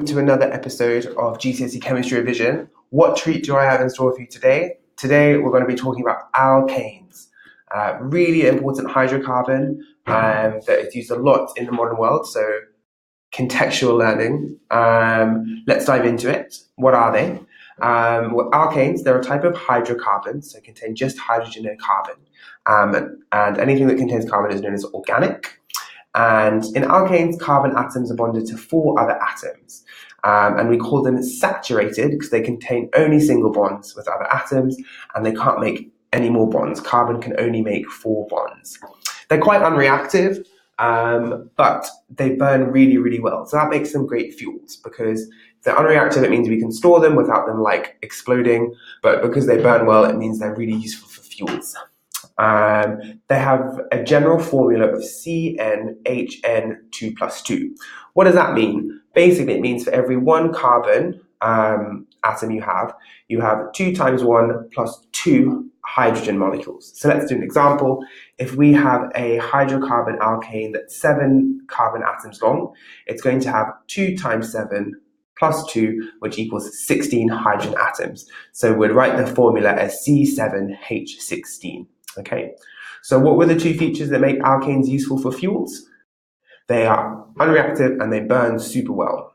To another episode of GCSE Chemistry Revision. What treat do I have in store for you today? Today we're going to be talking about alkanes, really important hydrocarbon that is used a lot in the modern world, so contextual learning. Let's dive into it. What are they? Well, alkanes, they're a type of hydrocarbon, so contain just hydrogen and carbon, and anything that contains carbon is known as organic. And in alkanes, carbon atoms are bonded to 4 other atoms. And we call them saturated because they contain only single bonds with other atoms and they can't make any more bonds. Carbon can only make 4 bonds. They're quite unreactive, but they burn really, really well. So that makes them great fuels because if they're unreactive, it means we can store them without them exploding. But because they burn well, it means they're really useful for fuels. They have a general formula of CnHn2+2. What does that mean? Basically, it means for every 1 carbon atom you have 2 times 1 plus 2 hydrogen molecules. So let's do an example. If we have a hydrocarbon alkane that's 7 carbon atoms long, it's going to have 2 times 7 plus 2, which equals 16 hydrogen atoms. So we'd write the formula as C7H16. Okay, so what were the 2 features that make alkanes useful for fuels? They are unreactive and they burn super well.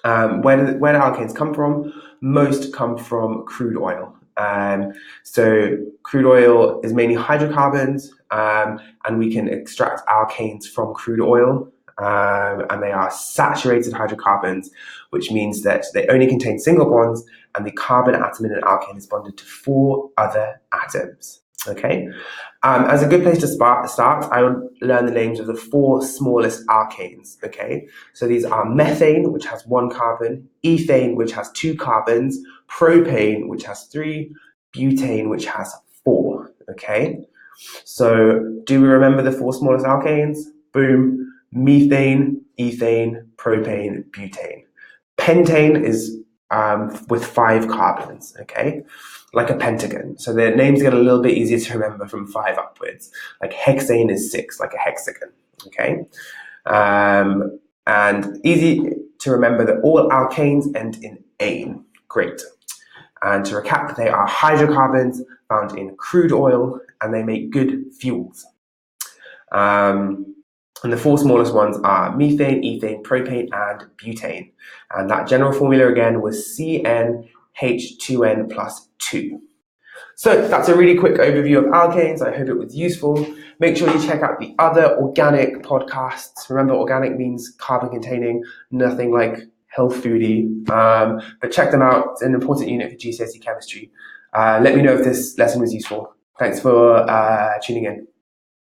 Where do alkanes come from? Most come from crude oil. So crude oil is mainly hydrocarbons, and we can extract alkanes from crude oil. And they are saturated hydrocarbons, which means that they only contain single bonds and the carbon atom in an alkane is bonded to 4 other atoms. Okay, as a good place to start, I would learn the names of the 4 smallest alkanes. Okay, so these are methane, which has 1 carbon, ethane, which has 2 carbons, propane, which has 3, butane, which has 4. Okay, so do we remember the 4 smallest alkanes? Boom. Methane, ethane, propane, butane. Pentane is with 5 carbons, okay? Like a pentagon. So their names get a little bit easier to remember from 5 upwards. Like hexane is 6, like a hexagon, okay? And easy to remember that all alkanes end in ane. Great. And to recap, they are hydrocarbons found in crude oil and they make good fuels. And the 4 smallest ones are methane, ethane, propane, and butane. And that general formula again was CnH2n+2. So that's a really quick overview of alkanes. I hope it was useful. Make sure you check out the other organic podcasts. Remember, organic means carbon containing, nothing like health foodie. But check them out. It's an important unit for GCSE chemistry. Let me know if this lesson was useful. Thanks for tuning in.